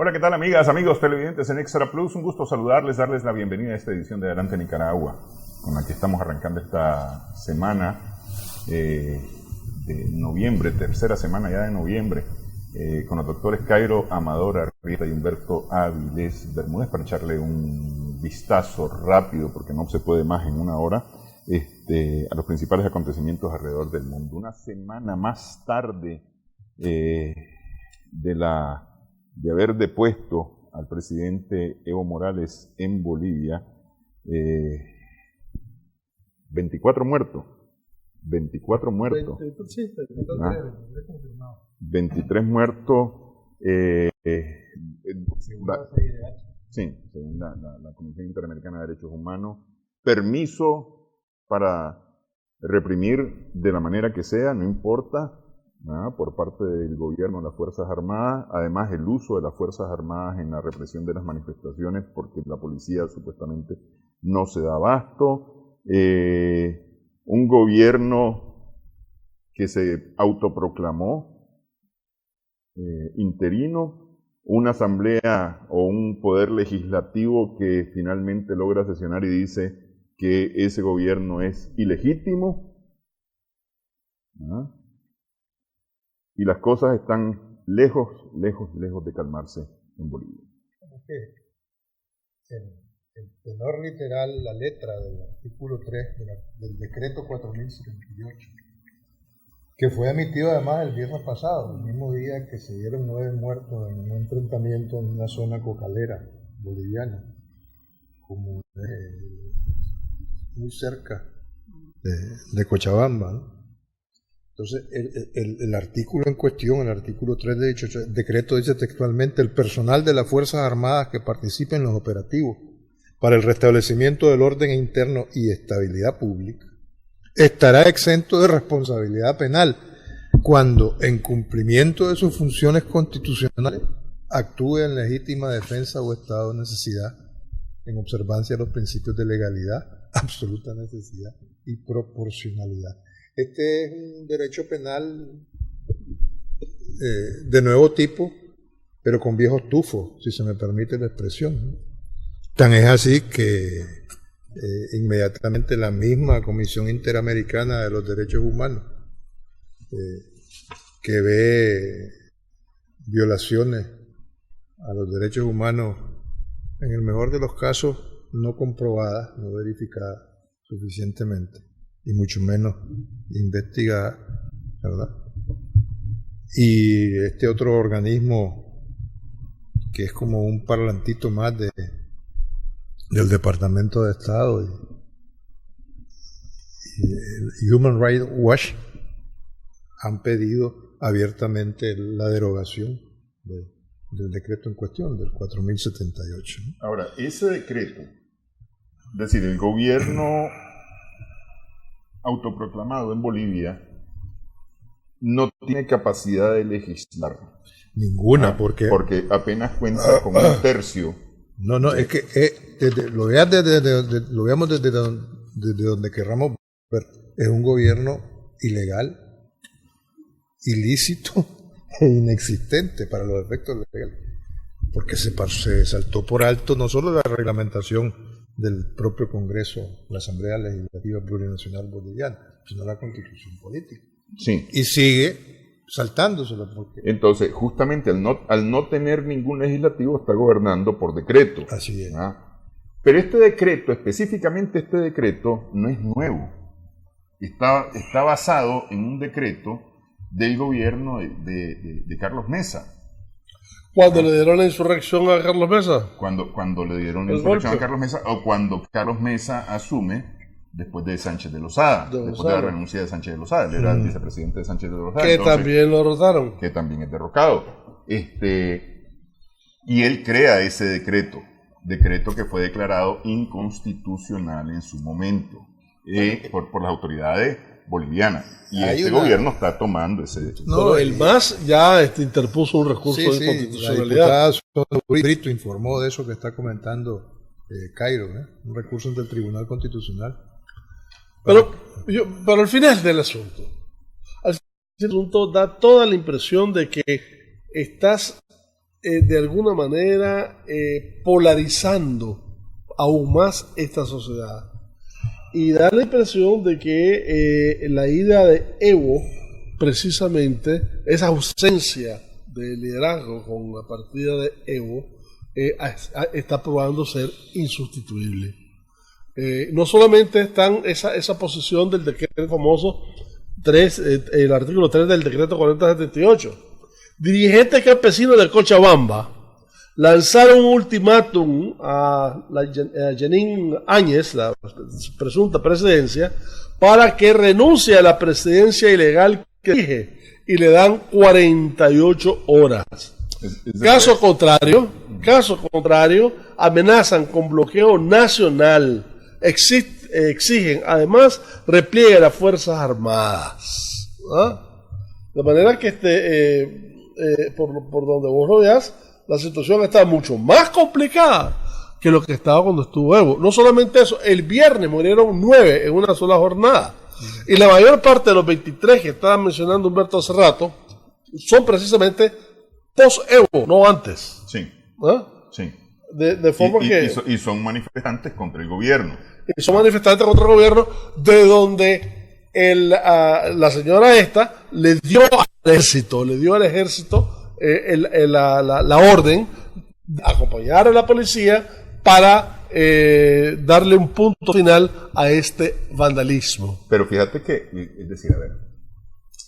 Hola, ¿qué tal, amigas, amigos televidentes en Extra Plus? Un gusto saludarles, darles la bienvenida a esta edición de Adelante Nicaragua, con la que estamos arrancando esta semana de noviembre, tercera semana ya de noviembre, con los doctores Cairo Amador Arrieta y Humberto Áviles Bermúdez, para echarle un vistazo rápido, porque no se puede más en una hora, a los principales acontecimientos alrededor del mundo. Una semana más tarde de haber depuesto al presidente Evo Morales en Bolivia, 24 muertos. 23 muertos. Según la Comisión Interamericana de Derechos Humanos. Permiso para reprimir de la manera que sea, no importa, por parte del gobierno de las Fuerzas Armadas. Además, el uso de las Fuerzas Armadas en la represión de las manifestaciones, porque la policía supuestamente no se da abasto. Un gobierno que se autoproclamó interino, una asamblea o un poder legislativo que finalmente logra sesionar y dice que ese gobierno es ilegítimo. Y las cosas están lejos de calmarse en Bolivia. El tenor literal, la letra del artículo 3 del decreto 4078, que fue emitido además el viernes pasado, el mismo día que se dieron 9 muertos en un enfrentamiento en una zona cocalera boliviana, como muy cerca de Cochabamba, ¿no? Entonces, el artículo en cuestión, el artículo 3 de dicho decreto, dice textualmente: el personal de las Fuerzas Armadas que participe en los operativos para el restablecimiento del orden interno y estabilidad pública estará exento de responsabilidad penal cuando, en cumplimiento de sus funciones constitucionales, actúe en legítima defensa o estado de necesidad, en observancia de los principios de legalidad, absoluta necesidad y proporcionalidad. Este es un derecho penal de nuevo tipo, pero con viejos tufos, si se me permite la expresión. Tan es así que inmediatamente la misma Comisión Interamericana de los Derechos Humanos, que ve violaciones a los derechos humanos, en el mejor de los casos, no comprobadas, no verificadas suficientemente, y mucho menos investigadas, ¿verdad? Y este otro organismo, que es como un parlantito más del Departamento de Estado, y el Human Rights Watch, han pedido abiertamente la derogación del decreto en cuestión, del 4078. Ahora, ese decreto, es decir, el gobierno autoproclamado en Bolivia no tiene capacidad de legislar. Ninguna, porque apenas cuenta con un tercio. No, es que lo veamos desde donde querramos ver, es un gobierno ilegal, ilícito e inexistente para los efectos legales, porque se saltó por alto no solo la reglamentación del propio Congreso, la Asamblea Legislativa Plurinacional Boliviana, sino la Constitución Política. Sí. Y sigue saltándoselo. Entonces, justamente al no tener ningún legislativo, está gobernando por decreto. Así es. Pero este decreto, específicamente este decreto, no es nuevo. Está basado en un decreto del gobierno de Carlos Mesa. ¿Cuando le dieron la insurrección a Carlos Mesa? Cuando le dieron la insurrección a Carlos Mesa, o cuando Carlos Mesa asume después de Sánchez de Lozada, después de la renuncia de Sánchez de Lozada. Él era el vicepresidente de Sánchez de Lozada. Que entonces, también lo derrotaron. Que también es derrocado. Y él crea ese decreto que fue declarado inconstitucional en su momento por las autoridades bolivianas. Y este gobierno está tomando ese decreto. No, el MAS ya interpuso un recurso de inconstitucionalidad. La diputada Brito informó de eso que está comentando Cairo, un recurso ante el Tribunal Constitucional. Pero al final del asunto, da toda la impresión de que estás de alguna manera polarizando aún más esta sociedad. Y da la impresión de que la idea de Evo, precisamente, esa ausencia de liderazgo con la partida de Evo, está probando ser insustituible. No solamente están esa posición del decreto famoso 3, el artículo 3 del decreto 4078. Dirigentes campesinos de Cochabamba lanzaron un ultimátum a Jeanine Áñez, la presunta presidencia, para que renuncie a la presidencia ilegal que dirige, y le dan 48 horas. Caso contrario, amenazan con bloqueo nacional. Exigen, además, repliegue de las Fuerzas Armadas. De manera que por donde vos lo veas, la situación está mucho más complicada que lo que estaba cuando estuvo Evo. No solamente eso, el viernes murieron 9 en una sola jornada. Y la mayor parte de los 23 que estaba mencionando Humberto hace rato son precisamente post-Evo, no antes. Sí. Sí. De forma y son manifestantes contra el gobierno. Y son manifestantes contra el gobierno, de donde la señora esta le dio al ejército la orden de acompañar a la policía para darle un punto final a este vandalismo. Pero fíjate que, es decir, a ver,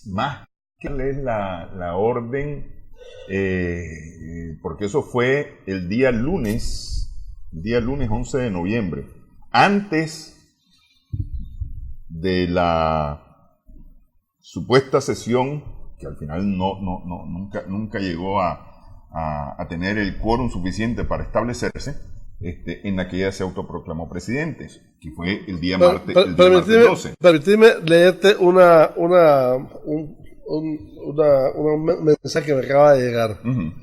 más que leer la orden, porque eso fue el día lunes 11 de noviembre, antes de la supuesta sesión que al final nunca llegó a tener el quórum suficiente para establecerse, en la que ella se autoproclamó presidente, que fue el día martes 12. Permíteme leerte un mensaje que me acaba de llegar. Uh-huh.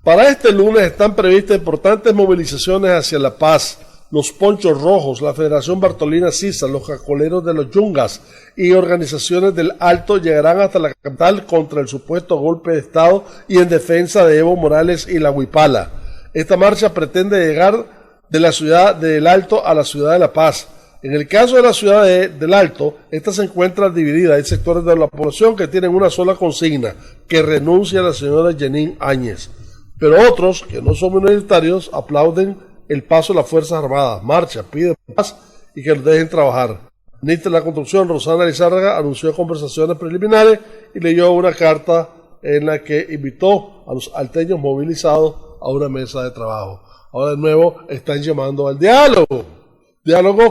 Para este lunes están previstas importantes movilizaciones hacia La Paz. Los Ponchos Rojos, la Federación Bartolina Sisa, los Jacoleros de los Yungas y organizaciones del Alto llegarán hasta la capital contra el supuesto golpe de Estado y en defensa de Evo Morales y la Huipala. Esta marcha pretende llegar de la ciudad del Alto a la ciudad de La Paz. En el caso de la ciudad del Alto, esta se encuentra dividida. Hay sectores de la población que tienen una sola consigna, que renuncie a la señora Jeanine Áñez. Pero otros, que no son minoritarios, aplauden el paso de las Fuerzas Armadas, marcha, pide paz y que los dejen trabajar. La ministra de la Construcción, Rosana Lizárraga, anunció conversaciones preliminares y leyó una carta en la que invitó a los alteños movilizados a una mesa de trabajo. Ahora de nuevo están llamando al diálogo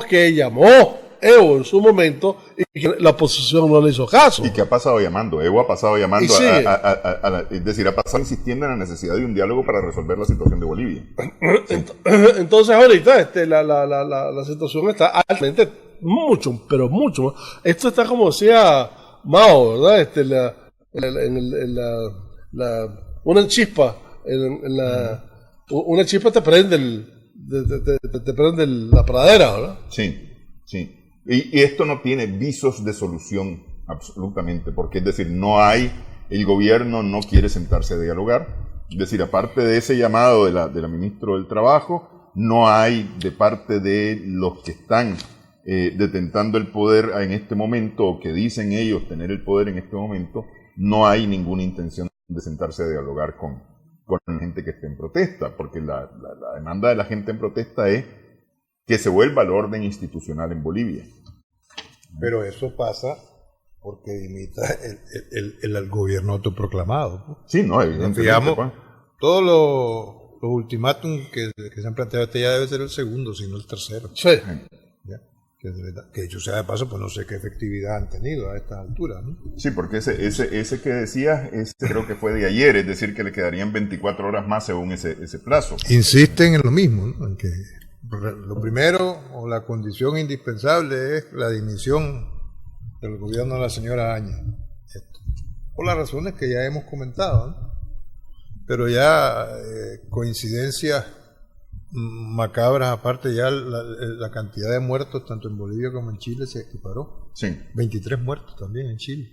que llamó Evo en su momento y que la oposición no le hizo caso. ¿Y qué ha pasado llamando? Evo ha pasado llamando, sí, es decir, ha pasado insistiendo en la necesidad de un diálogo para resolver la situación de Bolivia. Entonces ahorita la situación está altamente, mucho más. Esto está como decía Mao, ¿verdad? Una chispa, una chispa te prende te prende la pradera, ¿verdad? Sí. Y esto no tiene visos de solución absolutamente, porque es decir, el gobierno no quiere sentarse a dialogar. Es decir, aparte de ese llamado de la ministra del Trabajo, no hay de parte de los que están detentando el poder en este momento, o que dicen ellos tener el poder en este momento, no hay ninguna intención de sentarse a dialogar con la gente que esté en protesta, porque la demanda de la gente en protesta es que se vuelva el orden institucional en Bolivia. Pero eso pasa porque imita el gobierno autoproclamado. Sí, no, evidentemente. Digamos, todos los ultimátums que se han planteado, este ya debe ser el segundo, si no el tercero. Sí. ¿Ya? Que dicho sea de paso, pues no sé qué efectividad han tenido a esta altura, ¿no? Sí, porque ese que decías, creo que fue de ayer, es decir, que le quedarían 24 horas más según ese plazo. Insisten en lo mismo, ¿no? En que lo primero, o la condición indispensable, es la dimisión del gobierno de la señora Áñez. Por las razones que ya hemos comentado, ¿no? Pero ya coincidencias macabras, aparte ya la cantidad de muertos tanto en Bolivia como en Chile se equiparó. Sí. 23 muertos también en Chile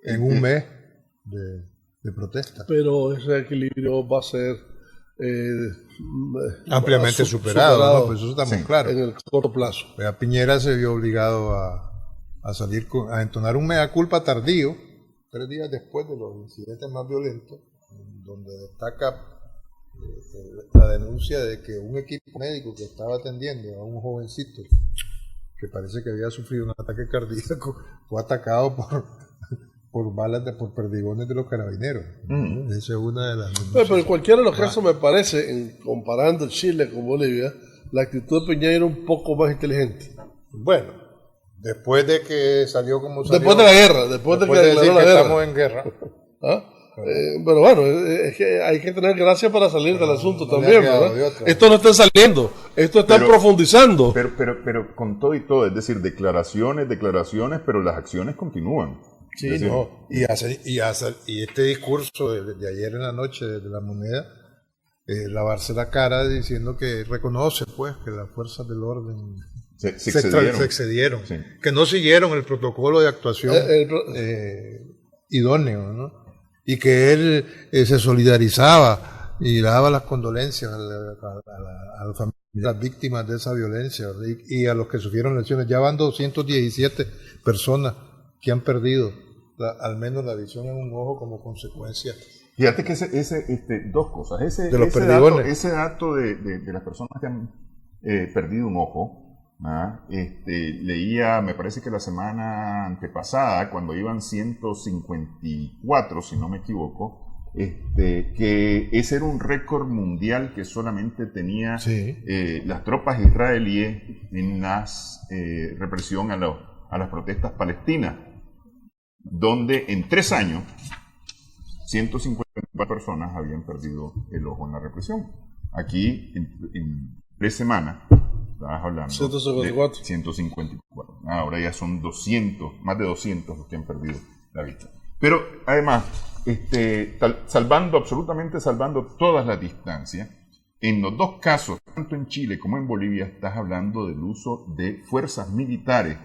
en un mes de protesta. Pero ese equilibrio va a ser ampliamente superado, ¿no? Pues eso está muy claro. En el corto plazo. Pues Piñera se vio obligado a salir a entonar un mea culpa tardío, 3 días después de los incidentes más violentos, donde destaca la denuncia de que un equipo médico que estaba atendiendo a un jovencito que parece que había sufrido un ataque cardíaco fue atacado por balas por perdigones de los carabineros. Esa es una de las denuncias. Pero en cualquiera de los casos me parece, comparando Chile con Bolivia, la actitud de Piñera era un poco más inteligente. Bueno, después de que salió como salió. Después de la guerra, después de que decir la que guerra. estamos en guerra. ¿Ah? Pero bueno, es que hay que tener gracia para salir del asunto no también, ¿verdad? Esto no está saliendo, esto está profundizando. Pero con todo y todo, es decir, declaraciones, pero las acciones continúan. Sí, es decir, no. Y este discurso de ayer en la noche de la Moneda, lavarse la cara diciendo que reconoce pues que las fuerzas del orden se excedieron, sí. Que no siguieron el protocolo de actuación idóneo, ¿no? Y que él se solidarizaba y daba las condolencias a las familias, las víctimas de esa violencia, y a los que sufrieron lesiones. Ya van 217 personas que han perdido al menos la visión en un ojo como consecuencia. Fíjate que dos cosas. Ese dato de las personas que han perdido un ojo, leía, me parece que la semana antepasada, cuando iban 154, si no me equivoco, que ese era un récord mundial que solamente tenía las tropas israelíes en la represión a las protestas palestinas, donde en 3 años 154 personas habían perdido el ojo en la represión. Aquí en 3 semanas estabas hablando 154. de 154. Ahora ya son 200, más de 200 los que han perdido la vista. Pero además, absolutamente salvando todas las distancias, en los dos casos, tanto en Chile como en Bolivia, estás hablando del uso de fuerzas militares,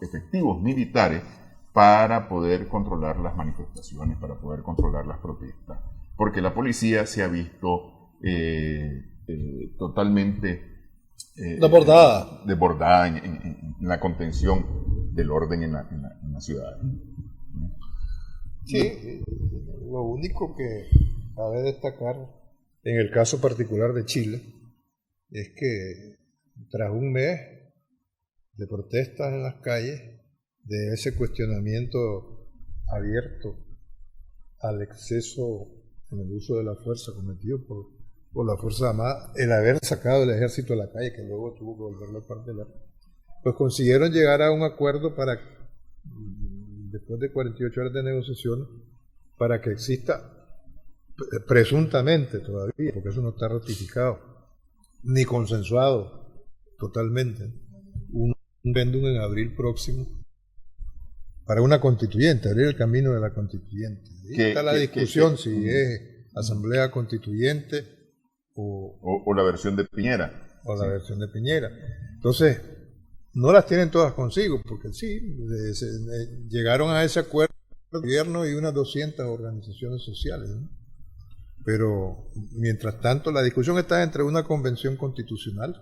efectivos militares, para poder controlar las manifestaciones, para poder controlar las protestas. Porque la policía se ha visto totalmente desbordada en la contención del orden en la ciudad. Sí, lo único que cabe destacar en el caso particular de Chile es que tras un mes de protestas en las calles, de ese cuestionamiento abierto al exceso en el uso de la fuerza cometido por la Fuerza Armada, el haber sacado el ejército a la calle, que luego tuvo que volverlo a cuartelar, pues consiguieron llegar a un acuerdo para, después de 48 horas de negociación, para que exista presuntamente todavía, porque eso no está ratificado, ni consensuado totalmente, un referéndum en abril próximo para una constituyente, abrir el camino de la constituyente. Ahí está la discusión si es asamblea constituyente o la versión de Piñera. O la versión de Piñera. Entonces, no las tienen todas consigo, porque llegaron a ese acuerdo el gobierno y unas 200 organizaciones sociales, ¿no? Pero, mientras tanto, la discusión está entre una convención constitucional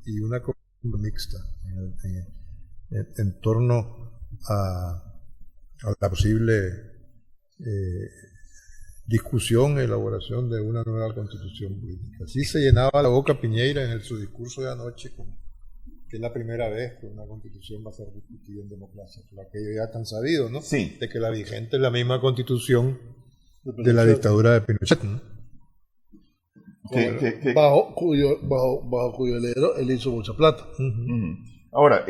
y una convención mixta en torno a la posible discusión, elaboración de una nueva constitución política. Así se llenaba la boca Piñera en su discurso de anoche, que es la primera vez que una constitución va a ser discutida en democracia, por aquello ya tan sabido, ¿no? Sí. De que la vigente es la misma constitución de la dictadura de Pinochet, ¿no? Bajo cuyo alero él hizo mucha plata. Ahora,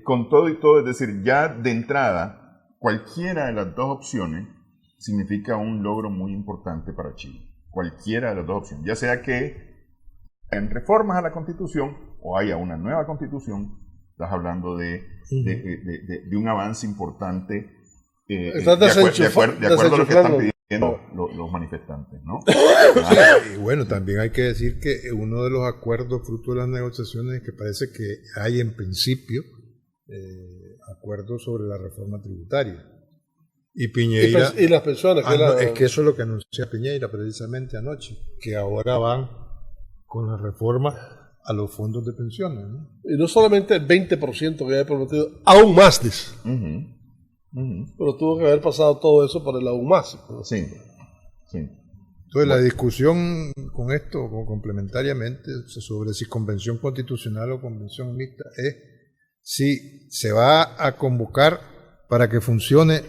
con todo y todo, es decir, ya de entrada, cualquiera de las dos opciones significa un logro muy importante para Chile. Cualquiera de las dos opciones. Ya sea que en reformas a la Constitución o haya una nueva Constitución, estás hablando de un avance importante de acuerdo a lo que están pidiendo los manifestantes, ¿no? Y bueno, también hay que decir que uno de los acuerdos fruto de las negociaciones es que parece que hay en principio acuerdos sobre la reforma tributaria. Y Piñeira... Y las pensiones. Es que eso es lo que anunció Piñeira precisamente anoche, que ahora van con la reforma a los fondos de pensiones, ¿no? Y no solamente el 20% que había prometido, aún más, dice. Pero tuvo que haber pasado todo eso por el aún más. Sí. Entonces la discusión con esto, complementariamente, sobre si convención constitucional o convención mixta, es si se va a convocar para que funcione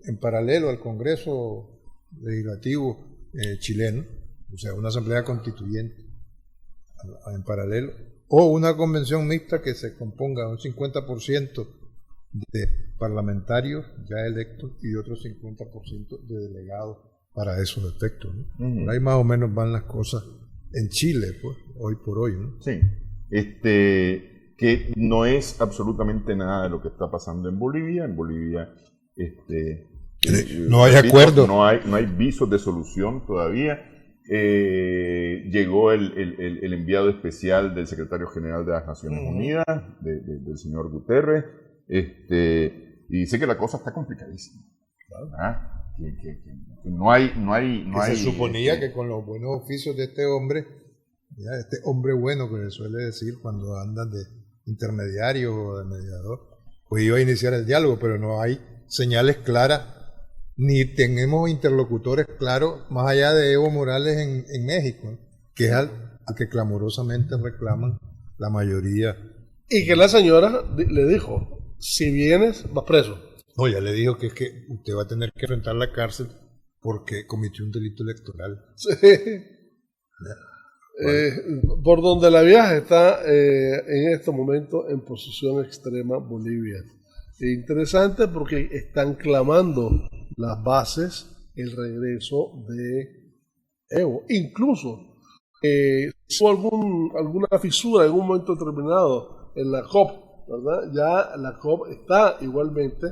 en paralelo al Congreso Legislativo chileno, o sea, una asamblea constituyente en paralelo, o una convención mixta que se componga un 50% de parlamentarios ya electos y otro 50% de delegados para esos efectos, ¿no? Por ahí más o menos van las cosas en Chile, pues, hoy por hoy, ¿no? Sí, que no es absolutamente nada de lo que está pasando en Bolivia. En Bolivia, no hay acuerdo. No hay visos de solución todavía. Llegó el enviado especial del secretario general de las Naciones Unidas, del señor Guterres, y dice que la cosa está complicadísima. ¿Verdad? Que no hay. Se suponía que con los buenos oficios de este hombre bueno que le suele decir cuando andan de intermediario o de mediador, pues iba a iniciar el diálogo, pero no hay señales claras, ni tenemos interlocutores claros más allá de Evo Morales en México, que es al que clamorosamente reclaman la mayoría. Y que la señora le dijo, si vienes, vas preso. No, ya le dijo que es que usted va a tener que enfrentar la cárcel porque cometió un delito electoral. Sí. Por donde la viaja está en estos momentos en posición extrema Bolivia. Interesante porque están clamando las bases el regreso de Evo. Incluso hubo alguna fisura en un momento determinado en la COP, ¿verdad? Ya la COP está igualmente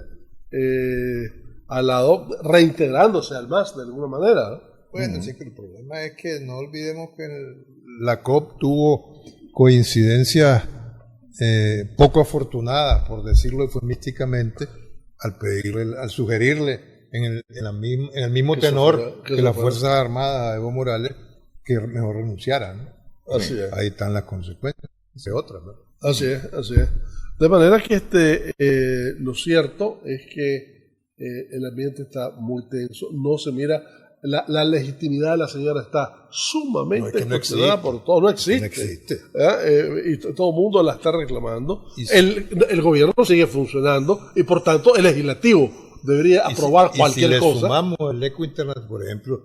al lado, reintegrándose al MAS de alguna manera, ¿no? Bueno, sí, pero el problema es que no olvidemos que la COP tuvo coincidencias poco afortunadas, por decirlo eufemísticamente, al sugerirle en el mismo tenor que las Fuerzas Armadas a Evo Morales que mejor renunciara, ¿no? Así es. Ahí están las consecuencias de otras, ¿no? Así es. De manera que lo cierto es que el ambiente está muy tenso, no se mira, la legitimidad de la señora está sumamente cuestionada por todo, no existe. Y todo el mundo la está reclamando, el gobierno sigue funcionando y por tanto el legislativo debería aprobar cualquier cosa. Si le sumamos el eco internacional, por ejemplo,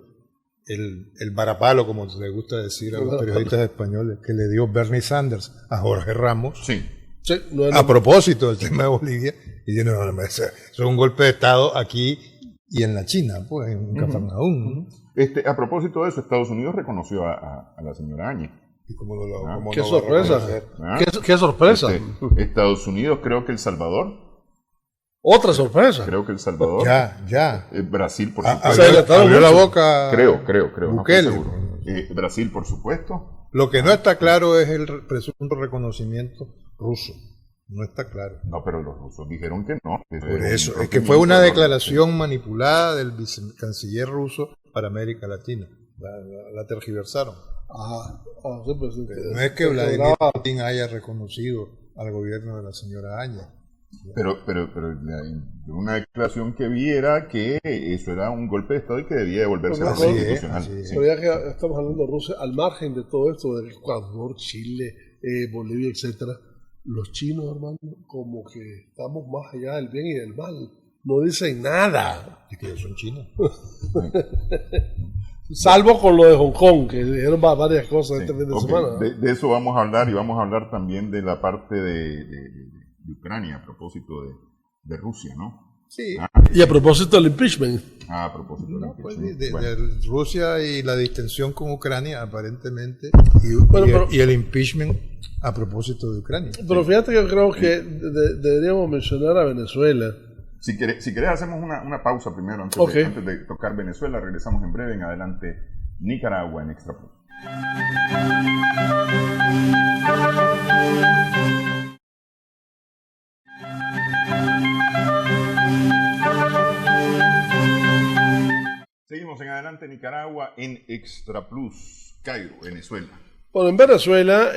el varapalo, como le gusta decir a los periodistas españoles, que le dio Bernie Sanders a Jorge Ramos. Sí. A propósito del tema de Bolivia, y dice, no, eso es un golpe de Estado aquí y en la China, pues, en Cafarnaúm. A propósito de eso, Estados Unidos reconoció a la señora Áñez. ¡Qué sorpresa! ¿Qué sorpresa? Estados Unidos, creo que El Salvador. Otra sorpresa. Creo que El Salvador. Ya. Brasil, por supuesto. Abrió la boca. Creo. Bukele. No Brasil, por supuesto. Lo que no está claro es el presunto reconocimiento ruso. No está claro. No, pero los rusos dijeron que no. Por eso, es que fue una declaración manipulada del vicecanciller ruso para América Latina. La tergiversaron. No es que Vladimir Putin haya reconocido al gobierno de la señora Áñez. Pero una declaración que vi era que eso era un golpe de Estado y que debía devolverse a la constitucional. Pero ya que estamos hablando de Rusia, al margen de todo esto, del Ecuador, Chile, Bolivia, etcétera, los chinos, hermano, como que estamos más allá del bien y del mal. No dicen nada. Es que ellos son chinos. Salvo con lo de Hong Kong, que dijeron varias cosas este fin de semana. De eso vamos a hablar, y vamos a hablar también de la parte de Ucrania, a propósito de Rusia, ¿no? Sí. Y a propósito del impeachment. A propósito del impeachment. De Rusia y la distensión con Ucrania, aparentemente, y el impeachment a propósito de Ucrania. Pero fíjate que yo creo que deberíamos mencionar a Venezuela. Si querés hacemos una pausa primero antes de tocar Venezuela. Regresamos en breve. En adelante, Nicaragua en Extra Plus. Seguimos en Adelante Nicaragua en Extra Plus, Cairo, Venezuela. Bueno, en Venezuela,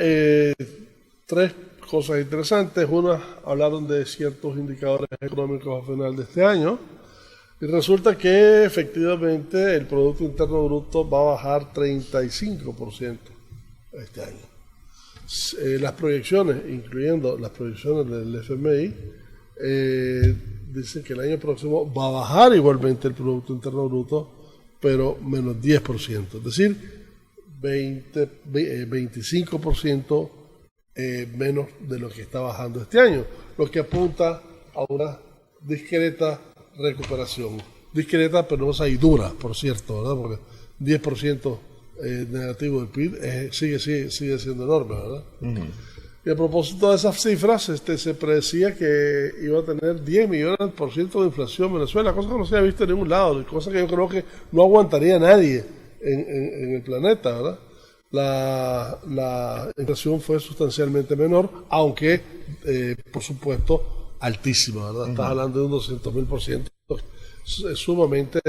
tres cosas interesantes. Una, hablaron de ciertos indicadores económicos a final de este año. Y resulta que efectivamente el Producto Interno Bruto va a bajar 35% este año. Las proyecciones, incluyendo las proyecciones del FMI, dicen que el año próximo va a bajar igualmente el Producto Interno Bruto, pero menos 10%, es decir, 25% menos de lo que está bajando este año, lo que apunta a una discreta recuperación. Discreta, pero no y dura, por cierto, ¿verdad? Porque 10% negativo del PIB sigue siendo enorme, ¿verdad? Uh-huh. Y a propósito de esas cifras, se predecía que iba a tener 10 millones por ciento de inflación en Venezuela, cosa que no se había visto en ningún lado, cosa que yo creo que no aguantaría nadie en el planeta, ¿verdad? La inflación fue sustancialmente menor, aunque, por supuesto, altísima, ¿verdad? Estás hablando de un 200.000%, sumamente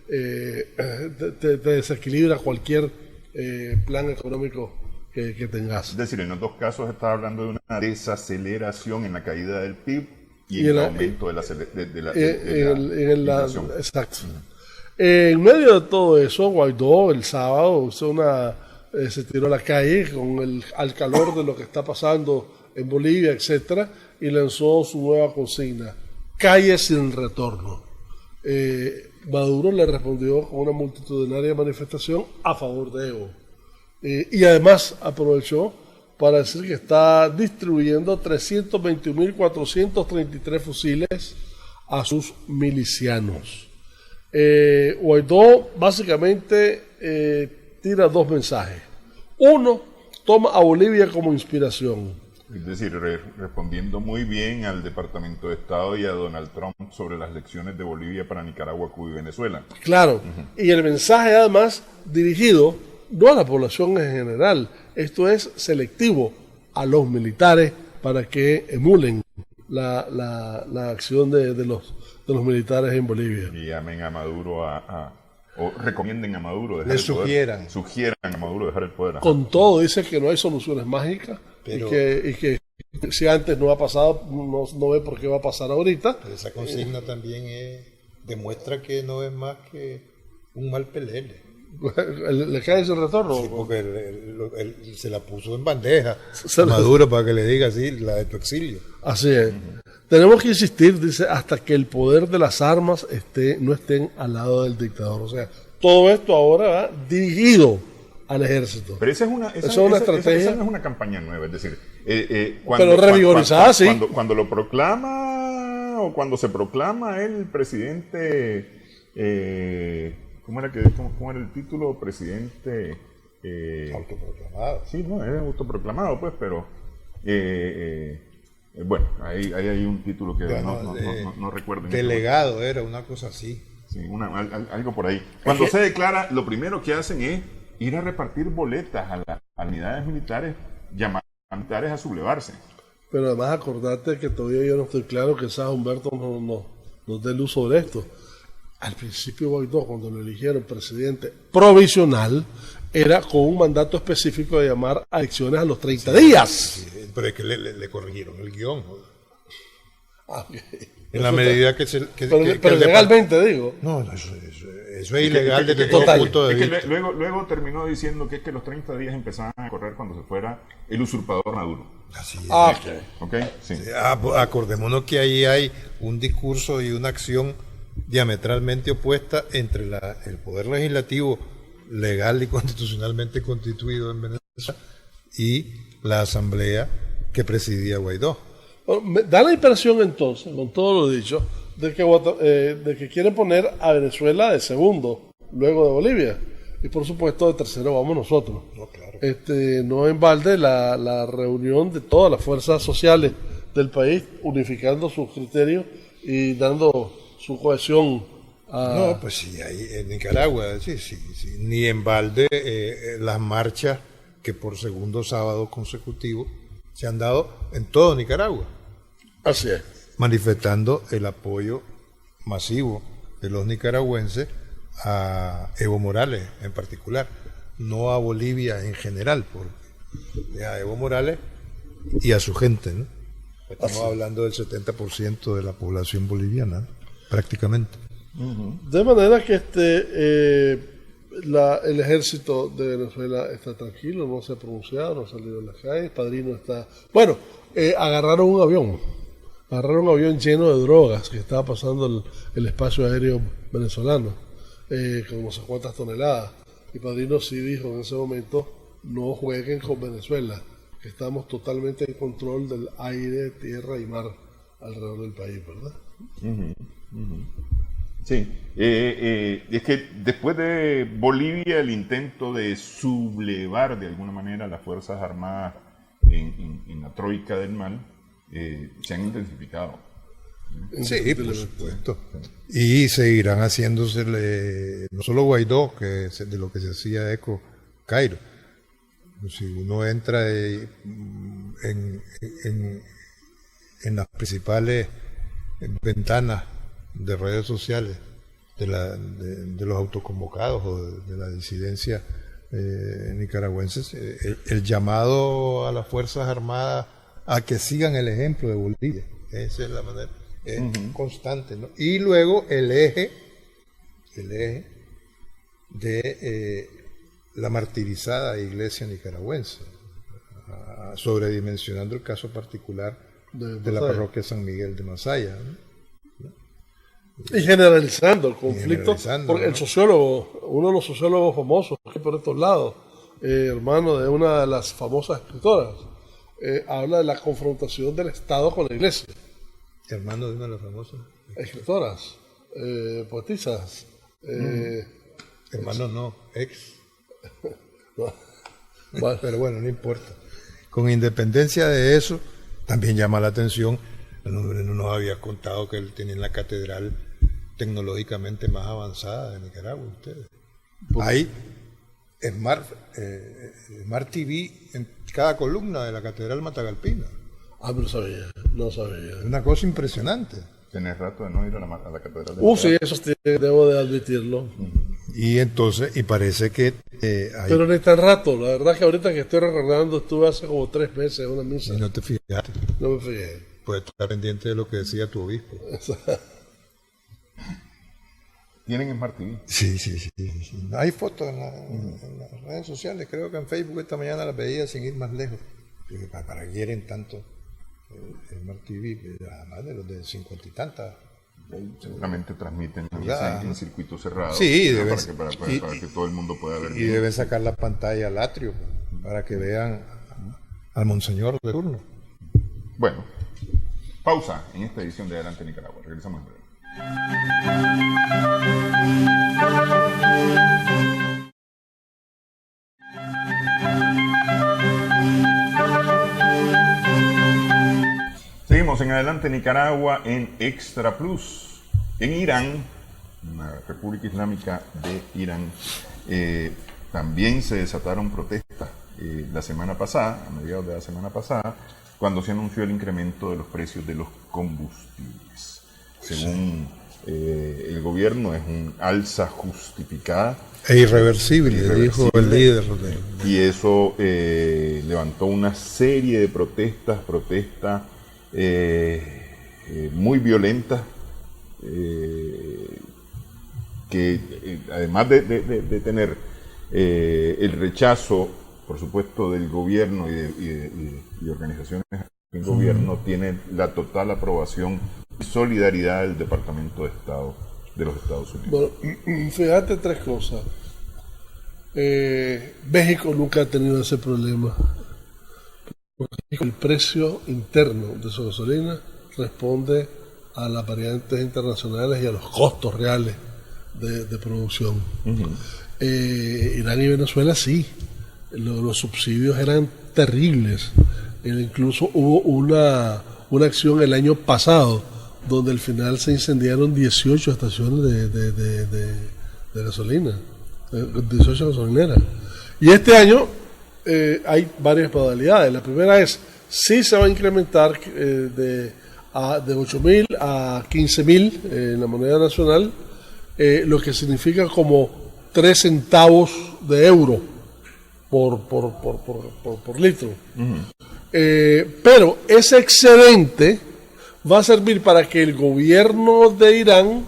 te desequilibra cualquier plan económico que tengas. Es decir, en los dos casos estás hablando de una desaceleración en la caída del PIB y el aumento de la inflación. Exacto. En medio de todo eso, Guaidó el sábado se tiró a la calle al calor de lo que está pasando en Bolivia, etcétera, y lanzó su nueva consigna: calle sin retorno. Maduro le respondió con una multitudinaria manifestación a favor de Evo. Y además aprovechó para decir que está distribuyendo 321.433 fusiles a sus milicianos. Guaidó básicamente tira dos mensajes. Uno, toma a Bolivia como inspiración. Es decir, respondiendo muy bien al Departamento de Estado y a Donald Trump sobre las lecciones de Bolivia para Nicaragua, Cuba y Venezuela. Claro, y el mensaje además dirigido no a la población en general, esto es selectivo a los militares para que emulen la acción de los militares en Bolivia. Y llamen a Maduro o recomienden a Maduro dejar el poder. Sugieran a Maduro dejar el poder. Con todo, dice que no hay soluciones mágicas. Pero, y que si antes no ha pasado, no ve por qué va a pasar ahorita. Pero esa consigna también demuestra que no es más que un mal pelele. ¿Le cae ese retorno? Sí, porque él se la puso en bandeja a Maduro para que le diga así, la de tu exilio. Así es. Tenemos que insistir, dice, hasta que el poder de las armas no estén al lado del dictador. O sea, todo esto ahora va dirigido al ejército. Pero esa es una estrategia. Esa no es una campaña nueva, es decir, pero revigorizada, sí. Cuando lo proclama o cuando se proclama el presidente, ¿cómo era el título? Presidente autoproclamado. Sí, no, es autoproclamado, pues, pero bueno, ahí hay un título que no recuerdo. Delegado era una cosa así. Sí, algo por ahí. Cuando se declara, lo primero que hacen es ir a repartir boletas a las unidades militares, llamar a militares a sublevarse. Pero además acordate que todavía yo no estoy claro que Sá Humberto nos dé luz sobre esto. Al principio Guaidó, cuando lo eligieron presidente provisional, era con un mandato específico de llamar a elecciones a los 30 días. Sí, pero es que le corrigieron el guión. Okay. En la medida que pero legalmente digo. No, eso es ilegal desde todo punto de vista. Luego terminó diciendo que es que los 30 días empezaban a correr cuando se fuera el usurpador Maduro. Así es. Okay, sí. Acordémonos que ahí hay un discurso y una acción diametralmente opuesta entre el poder legislativo legal y constitucionalmente constituido en Venezuela y la asamblea que presidía Guaidó. Me da la impresión entonces, con todo lo dicho, de que quieren poner a Venezuela de segundo, luego de Bolivia, y por supuesto de tercero vamos nosotros. No, claro. No en balde la reunión de todas las fuerzas sociales del país, unificando sus criterios y dando su cohesión a... No, pues sí, ahí en Nicaragua, sí. Ni en balde las marchas que por segundo sábado consecutivo se han dado en todo Nicaragua. Así es. Manifestando el apoyo masivo de los nicaragüenses a Evo Morales en particular, no a Bolivia en general, porque a Evo Morales y a su gente, ¿no? Estamos hablando del 70% de la población boliviana, ¿no? Prácticamente. De manera que el ejército de Venezuela está tranquilo, no se ha pronunciado, no ha salido a las calles, Padrino está... Bueno, agarraron un avión lleno de drogas que estaba pasando el espacio aéreo venezolano, con no sé cuántas toneladas, y Padrino sí dijo en ese momento, no jueguen con Venezuela, que estamos totalmente en control del aire, tierra y mar alrededor del país, ¿verdad? Sí, es que después de Bolivia el intento de sublevar de alguna manera las Fuerzas Armadas en la troika del mal se han intensificado. Sí, por supuesto. Y seguirán haciéndose, no solo Guaidó, que es de lo que se hacía eco Cairo. Si uno entra en las principales ventanas de redes sociales de los autoconvocados o de la disidencia nicaragüenses, el llamado a las Fuerzas Armadas a que sigan el ejemplo de Bolivia, esa es la manera, es constante, ¿no? Y luego el eje de la martirizada iglesia nicaragüense, sobredimensionando el caso particular de la parroquia San Miguel de Masaya, ¿no? Y generalizando el conflicto, porque ¿no? el sociólogo, uno de los sociólogos famosos, que por estos lados, hermano de una de las famosas escritoras, habla de la confrontación del Estado con la iglesia. Hermano de una de las famosas Escritoras, poetisas. Hermano no, ex. Bueno. Pero bueno, no importa. Con independencia de eso, también llama la atención, no nos había contado que él tenía la catedral tecnológicamente más avanzada de Nicaragua, ustedes. Hay Smart TV en cada columna de la catedral Matagalpina. No sabía. Es una cosa impresionante. Tenés rato de no ir a la catedral de Sí, eso debo de admitirlo. Y entonces, y parece que hay... Pero ni tan rato, la verdad que ahorita que estoy recordando, estuve hace como 3 meses en una misa. Y no te fijaste. No me fijé. Puedes estar pendiente de lo que decía tu obispo. ¿Tienen Smart TV? Sí. Hay fotos en las redes sociales, creo que en Facebook esta mañana las veía sin ir más lejos. ¿Para qué quieren tanto Smart TV? Además de los de 50 y tantas. Seguramente transmiten en circuito cerrado. Sí, para que todo el mundo pueda ver. Y deben sacar la pantalla al atrio para que vean al monseñor de turno. Bueno, pausa en esta edición de Adelante Nicaragua. Regresamos en breve. Seguimos en Adelante Nicaragua en Extra Plus. En Irán, la República Islámica de Irán, también se desataron protestas la semana pasada, a mediados de la semana pasada, cuando se anunció el incremento de los precios de los combustibles. Según el gobierno, es un alza justificada e irreversible, dijo el líder. Y eso levantó una serie de protestas muy violentas, que además de tener el rechazo, por supuesto, del gobierno y organizaciones del gobierno, tiene la total aprobación y solidaridad del Departamento de Estado de los Estados Unidos. Bueno, fíjate 3 cosas. México nunca ha tenido ese problema. El precio interno de su gasolina responde a las variantes internacionales y a los costos reales de producción. Irán y Venezuela sí, los subsidios eran terribles. Incluso hubo una acción el año pasado donde al final se incendiaron 18 estaciones de gasolina, 18 gasolineras. Y este año hay varias modalidades. La primera es, sí se va a incrementar de 8.000 a 15.000 en la moneda nacional, lo que significa como 3 centavos de euro por litro. Pero ese excedente va a servir para que el gobierno de Irán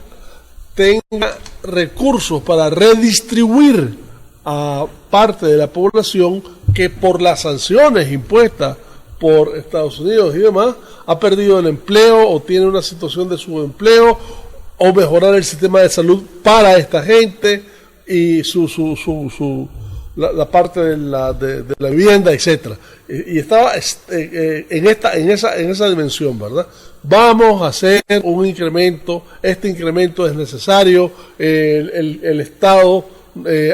tenga recursos para redistribuir a parte de la población que por las sanciones impuestas por Estados Unidos y demás ha perdido el empleo o tiene una situación de subempleo, o mejorar el sistema de salud para esta gente y la parte de la vivienda, etcétera. Y estaba en esa dimensión, ¿verdad? Vamos a hacer un incremento, este incremento es necesario, el Estado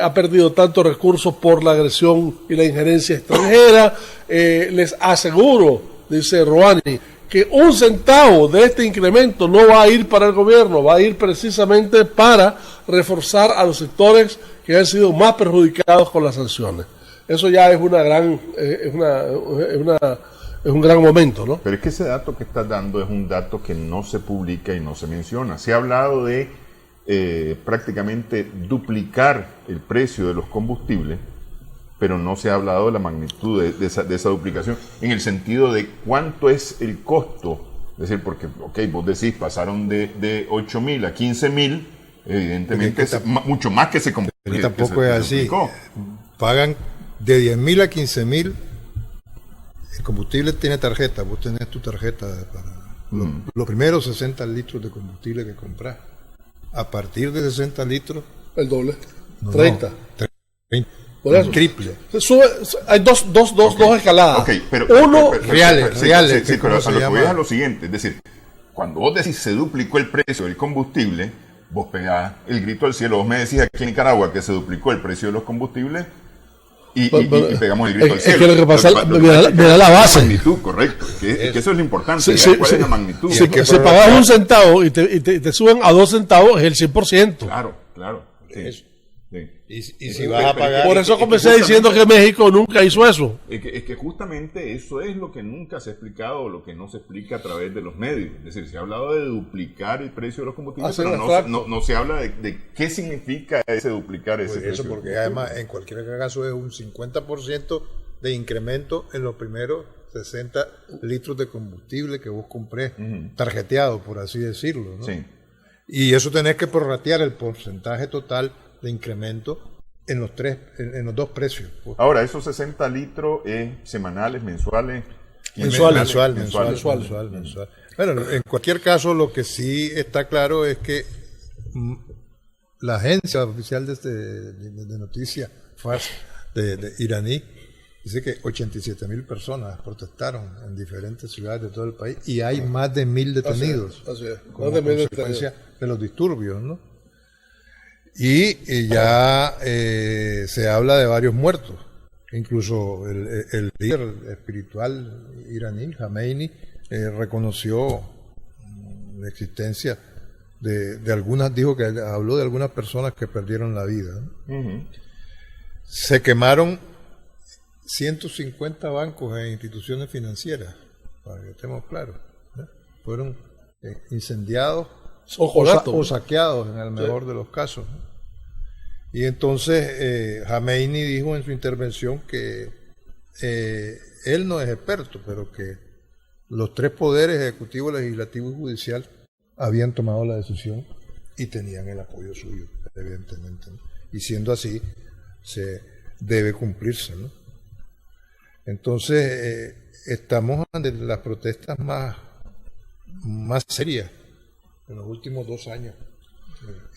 ha perdido tantos recursos por la agresión y la injerencia extranjera, les aseguro, dice Rouhani, que 1 centavo de este incremento no va a ir para el gobierno, va a ir precisamente para reforzar a los sectores que han sido más perjudicados con las sanciones. Eso ya es un gran momento, ¿no? Pero es que ese dato que estás dando es un dato que no se publica y no se menciona. Se ha hablado de prácticamente duplicar el precio de los combustibles, pero no se ha hablado de la magnitud de esa duplicación, en el sentido de cuánto es el costo. Es decir, porque, vos decís, pasaron de 8.000 a 15.000, evidentemente es mucho más que ese combustible. Pero tampoco es así. Pagan de 10.000 a 15.000. El combustible tiene tarjeta, vos tenés tu tarjeta para los primeros 60 litros de combustible que compras. A partir de 60 litros... El doble. 30. 30. Triple. Hay dos escaladas. Reales. Sí, pero a lo que voy es a lo siguiente. Es decir, cuando vos decís se duplicó el precio del combustible, vos pegás el grito al cielo. Vos me decís aquí en Nicaragua que se duplicó el precio de los combustibles y pegamos el grito al cielo. Es que lo que pasa, me da la base. La magnitud, correcto. Que eso es lo importante. ¿Cuál es la magnitud? Si pagás 1 centavo y te suben a 2 centavos, es el 100%. Claro. Sí. Eso. Sí. Y si vas a pagar... Por eso comencé diciendo que México nunca hizo eso. Es que justamente eso es lo que nunca se ha explicado, o lo que no se explica a través de los medios. Es decir, se ha hablado de duplicar el precio de los combustibles, pero no se habla de qué significa ese duplicar ese precio. Eso porque además en cualquier caso es un 50% de incremento en los primeros 60 litros de combustible que vos comprés, tarjeteado, por así decirlo, ¿no? Sí. Y eso tenés que prorratear el porcentaje total de incremento en los dos precios. Ahora, esos 60 litros semanales, mensuales. Mensual. Bueno, en cualquier caso, lo que sí está claro es que la agencia oficial de noticias FARS de iraní dice que 87.000 personas protestaron en diferentes ciudades de todo el país y hay más de 1.000 detenidos como consecuencia de los disturbios, ¿no? Y ya se habla de varios muertos. Incluso el líder espiritual iraní, Khomeini, reconoció la existencia de algunas, dijo que habló de algunas personas que perdieron la vida, ¿no? Se quemaron 150 bancos e instituciones financieras, para que estemos claros, ¿no? Fueron incendiados o saqueados en el mejor de los casos, ¿no? Y entonces Khomeini dijo en su intervención que él no es experto, pero que los 3 poderes, ejecutivo, legislativo y judicial, habían tomado la decisión y tenían el apoyo suyo, evidentemente, ¿no? Y siendo así, se debe cumplirse, ¿no? Entonces estamos ante las protestas más serias en los últimos 2 años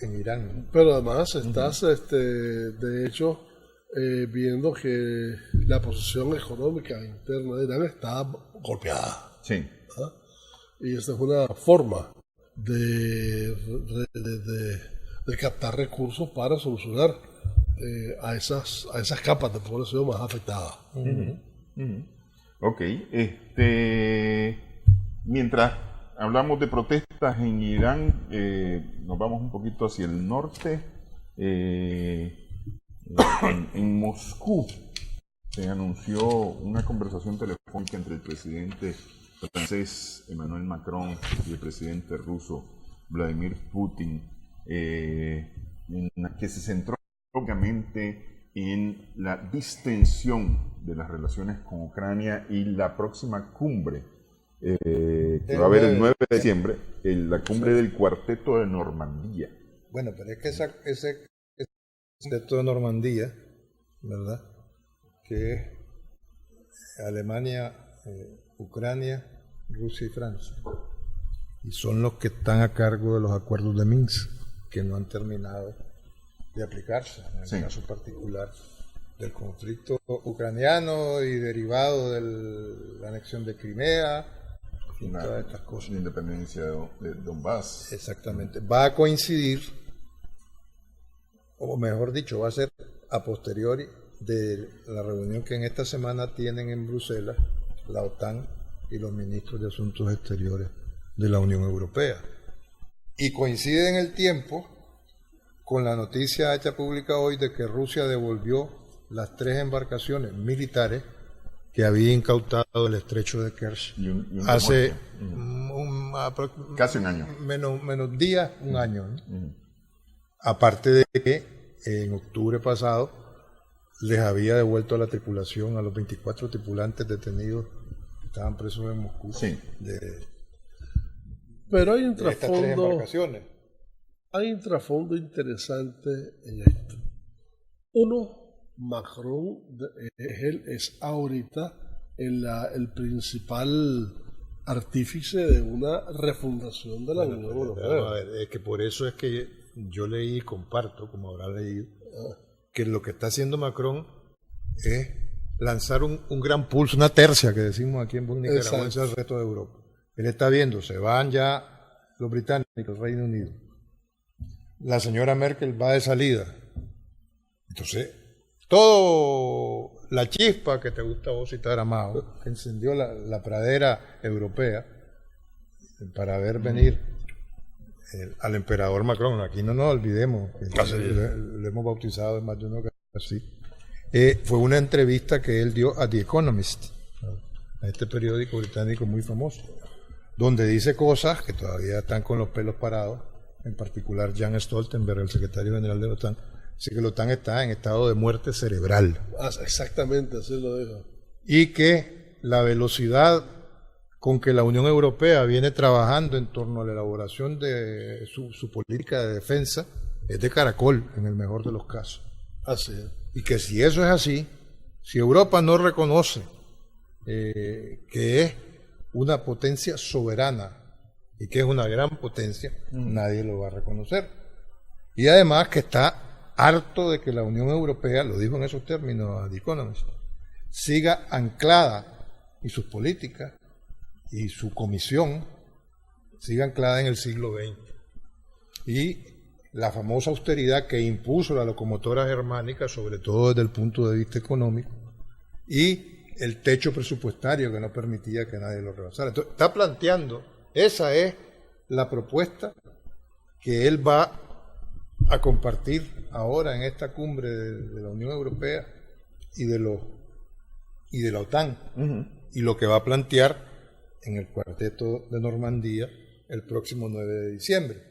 en Irán. Pero además estás, de hecho, viendo que la posición económica interna de Irán está golpeada. Sí. ¿Ah? Y esta es una forma de captar recursos para solucionar a esas capas de población más afectadas. Ok. Mientras hablamos de protestas en Irán, nos vamos un poquito hacia el norte. En Moscú se anunció una conversación telefónica entre el presidente francés Emmanuel Macron y el presidente ruso Vladimir Putin en la que se centró obviamente en la distensión de las relaciones con Ucrania y la próxima cumbre que va a haber el 9 de diciembre, la cumbre del Cuarteto de Normandía. Bueno, pero es que ese Cuarteto de Normandía, ¿verdad? Que es Alemania, Ucrania, Rusia y Francia. Y son los que están a cargo de los acuerdos de Minsk, que no han terminado de aplicarse, en el caso particular del conflicto ucraniano y derivado de la anexión de Crimea y todas estas cosas. La independencia de Donbass. Exactamente. Va a coincidir, o mejor dicho, va a ser a posteriori de la reunión que en esta semana tienen en Bruselas la OTAN y los ministros de Asuntos Exteriores de la Unión Europea. Y coincide en el tiempo con la noticia hecha pública hoy de que Rusia devolvió las 3 embarcaciones militares que había incautado el estrecho de Kerch hace casi un año. Menos días, un año, ¿no? Aparte de que en octubre pasado les había devuelto a la tripulación, a los 24 tripulantes detenidos que estaban presos en Moscú. Sí. Pero hay un de estas 3 embarcaciones. Hay un trasfondo interesante en esto. Uno, Macron es ahorita el principal artífice de una refundación de la Unión Europea. Es que por eso es que yo leí y comparto, como habrá leído, que lo que está haciendo Macron es lanzar un gran pulso, una tercia que decimos aquí en Nicaragua al resto de Europa. Él está viendo, se van ya los británicos, el Reino Unido. La señora Merkel va de salida. Entonces, todo la chispa que te gusta vos citar, Amado, que encendió la pradera europea para ver venir al emperador Macron. Aquí no nos olvidemos, lo hemos bautizado en más de una ocasión. Fue una entrevista que él dio a The Economist, a este periódico británico muy famoso, donde dice cosas que todavía están con los pelos parados, en particular Jens Stoltenberg, el secretario general de la OTAN, dice que la OTAN está en estado de muerte cerebral. Exactamente, así lo dijo. Y que la velocidad con que la Unión Europea viene trabajando en torno a la elaboración de su política de defensa es de caracol, en el mejor de los casos. Así es. Y que si eso es así, si Europa no reconoce que es una potencia soberana y que es una gran potencia, nadie lo va a reconocer. Y además que está harto de que la Unión Europea, lo dijo en esos términos a The Economist, siga anclada, y sus políticas y su comisión siga anclada en el siglo XX. Y la famosa austeridad que impuso la locomotora germánica, sobre todo desde el punto de vista económico, y el techo presupuestario que no permitía que nadie lo rebasara. Entonces, está planteando, esa es la propuesta que él va a compartir ahora en esta cumbre de la Unión Europea y de la OTAN, y lo que va a plantear en el Cuarteto de Normandía el próximo 9 de diciembre.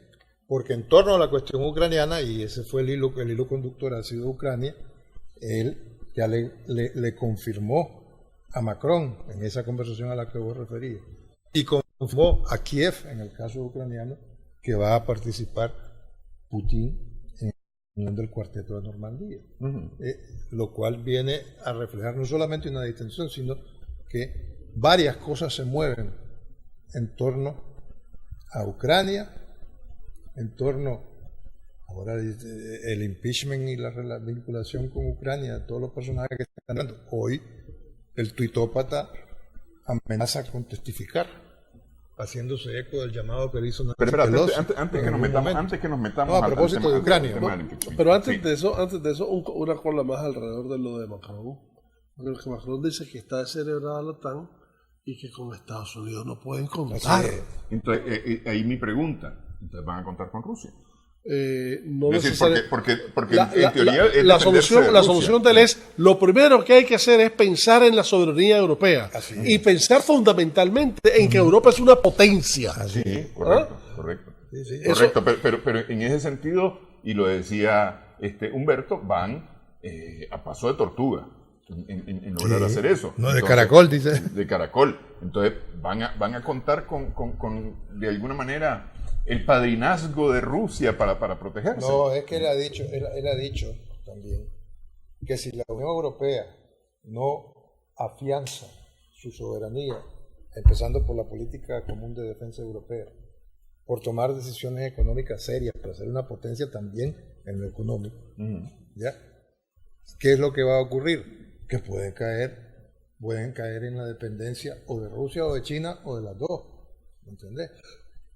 Porque en torno a la cuestión ucraniana, y ese fue el hilo conductor ha sido Ucrania, él ya le confirmó a Macron en esa conversación a la que vos referías, y confirmó a Kiev, en el caso ucraniano, que va a participar Putin en la reunión del Cuarteto de Normandía, lo cual viene a reflejar no solamente una distensión, sino que varias cosas se mueven en torno a Ucrania, en torno ahora el impeachment y la vinculación con Ucrania, todos los personajes que están hablando. Hoy el tuitópata amenaza con testificar, haciéndose eco del llamado que le hizo Nancy Pelosi. Antes que nos metamos no, a propósito de Ucrania. Pero antes de eso, una cosa más alrededor de lo de Macron. Porque Macron dice que está descerebrada la OTAN y que con Estados Unidos no pueden contar. Entonces, ahí mi pregunta, ¿entonces van a contar con Rusia? No es decir, porque en teoría la solución de él es, lo primero que hay que hacer es pensar en la soberanía europea y pensar fundamentalmente en que Europa es una potencia. Correcto. Sí, Sí. Correcto, pero en ese sentido, y lo decía Humberto, van a paso de tortuga en lograr hacer eso. No, de caracol, dice. De caracol. Entonces van a contar con de alguna manera, el padrinazgo de Rusia para protegerse. No, es que él ha dicho también que si la Unión Europea no afianza su soberanía, empezando por la política común de defensa europea, por tomar decisiones económicas serias, para ser una potencia también en lo económico, ¿ya? ¿Qué es lo que va a ocurrir? Que pueden caer en la dependencia o de Rusia o de China o de las dos, ¿me entendés?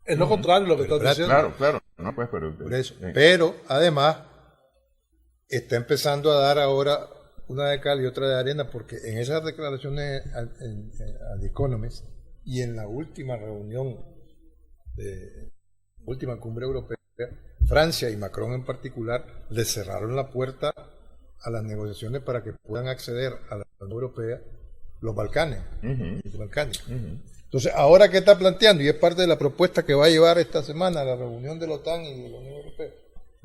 Es lo contrario lo que estás diciendo. Claro. No, pues, Por eso. Pero además está empezando a dar ahora una de cal y otra de arena, porque en esas declaraciones a The Economist y en la última reunión última cumbre europea, Francia y Macron en particular le cerraron la puerta a las negociaciones para que puedan acceder a la Unión Europea los Balcanes. Entonces, ahora ¿qué está planteando? Y es parte de la propuesta que va a llevar esta semana a la reunión de la OTAN y de la Unión Europea,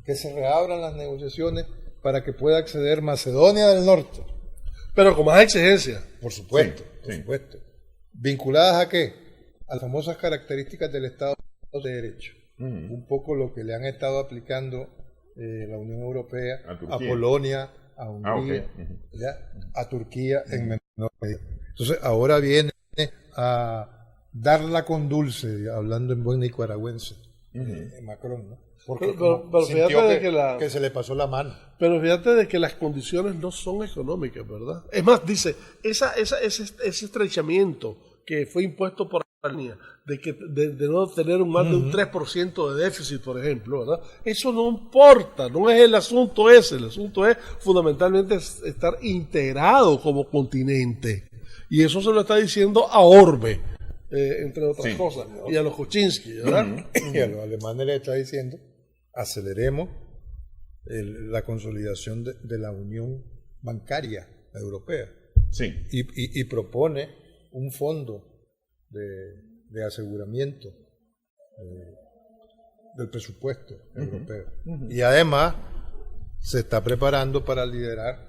que se reabran las negociaciones para que pueda acceder Macedonia del Norte. Pero con más exigencia. Por supuesto, por supuesto. ¿Vinculadas a qué? A las famosas características del Estado de Derecho. Un poco lo que le han estado aplicando la Unión Europea a Polonia, a Hungría, a Turquía en menor medida. Entonces, ahora viene a darla con dulce, hablando en buen nicaragüense, Macron, ¿no? Porque pero sintió fíjate que se le pasó la mano. Pero fíjate de que las condiciones no son económicas, ¿verdad? Es más, dice, ese estrechamiento que fue impuesto por Alemania, de no tener más de un 3% de déficit, por ejemplo, ¿verdad? Eso no importa, no es el asunto ese, el asunto es fundamentalmente estar integrado como continente. Y eso se lo está diciendo a Orbe, entre otras cosas, y a los Kuczynski, ¿verdad? Y a los alemanes le está diciendo, aceleremos la consolidación de la Unión Bancaria Europea. Sí. Y propone un fondo de aseguramiento del presupuesto europeo. Y además se está preparando para liderar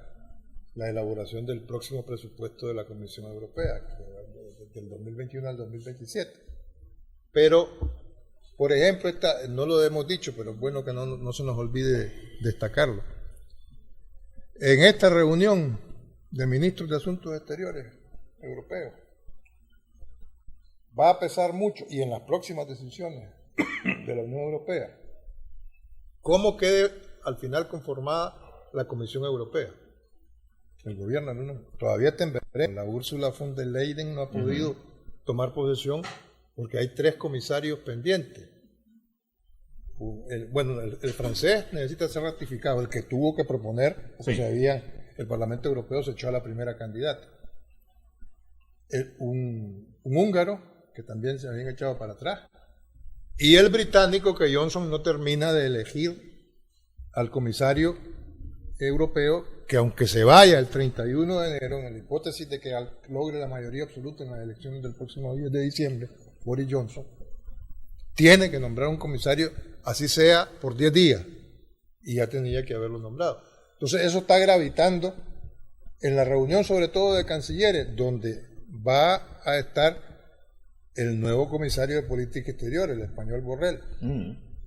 la elaboración del próximo presupuesto de la Comisión Europea, del 2021 al 2027. Pero, por ejemplo, no lo hemos dicho, pero es bueno que no se nos olvide destacarlo. En esta reunión de ministros de Asuntos Exteriores europeos, va a pesar mucho, y en las próximas decisiones de la Unión Europea, cómo quede al final conformada la Comisión Europea. El gobierno todavía está en veremos. La Ursula von der Leyen no ha podido tomar posesión porque hay 3 comisarios pendientes. El francés necesita ser ratificado, el que tuvo que proponer, porque el Parlamento Europeo se echó a la primera candidata. Un húngaro, que también se habían echado para atrás, y el británico, que Johnson no termina de elegir al comisario europeo, que aunque se vaya el 31 de enero, en la hipótesis de que logre la mayoría absoluta en las elecciones del próximo 10 de diciembre, Boris Johnson, tiene que nombrar un comisario, así sea por 10 días, y ya tendría que haberlo nombrado. Entonces eso está gravitando en la reunión, sobre todo de cancilleres, donde va a estar el nuevo comisario de Política Exterior, el español Borrell.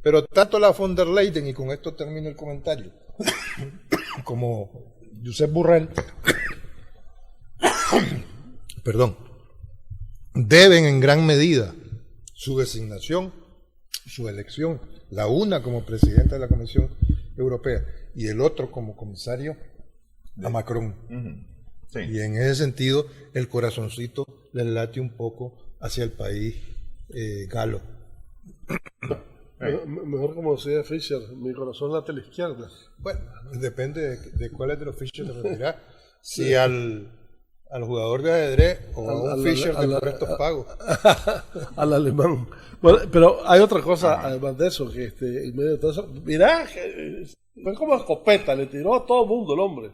Pero tanto la von der Leyen, y con esto termino el comentario, como Josep Borrell, deben en gran medida su designación, su elección, la una como presidenta de la Comisión Europea y el otro como comisario a Macron. Y en ese sentido el corazoncito le late un poco hacia el país galo. Mejor como decía Fischer, mi corazón late a la izquierda. Bueno, depende de cuáles de los Fischer te retirás. Si al jugador de ajedrez o a un Fischer de por estos pagos. Al alemán. Bueno, pero hay otra cosa, además de eso, que en medio de todo eso, mirá, fue como escopeta, le tiró a todo el mundo el hombre.